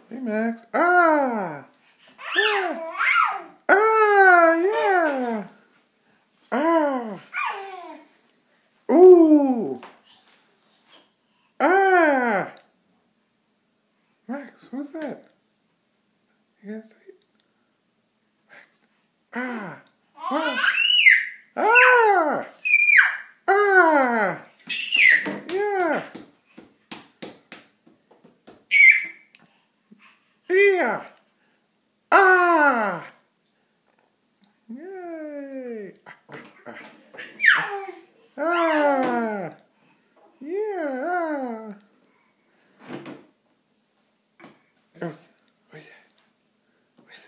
Hey, Max. Ah! Yeah. Ah, yeah. Ah. Ooh. Ah. Max, who's that? You gotta say it. Max. Ah. Ah. Ah. Ah. Yeah. Yeah. Ah. Yay. Ah. Yeah. Where's that? Where's that? Where's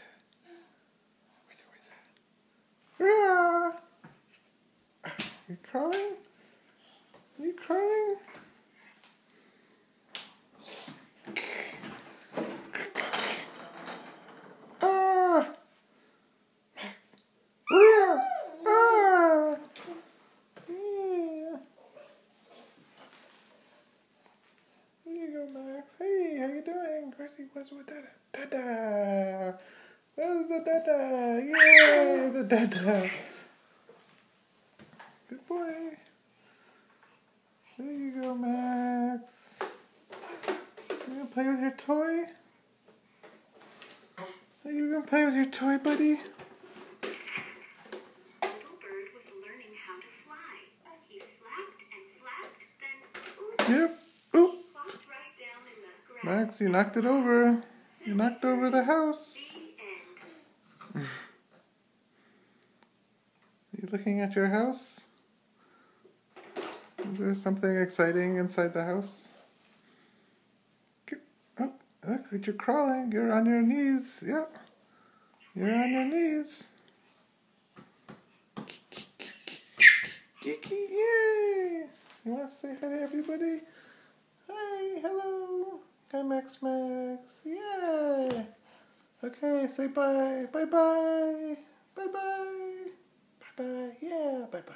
that? Ah. You crawling? You crawling? Ah. Ah. Ah. Yeah. Here you go, Max. Hey, how you doing? Gracie, what's with Dada? Dada. Where's the Dada? Yay, the Dada. Good boy. There you go, Max. You gonna play with your toy? Are you gonna play with your toy, buddy? Little bird was learning how to fly. He flapped and flapped, then Yep. Oop. plopped right down in the ground. Max, you knocked it over. You knocked over the house. The end. You looking at your house? Is there something exciting inside the house? Oh, look, you're crawling. You're on your knees. Yep. You're on your knees. Kiki, yay! You want to say hi to everybody? Hi, hello. Hi, Max. Yeah. Okay, say bye. Bye-bye. Bye-bye. Bye-bye. Yeah, bye-bye.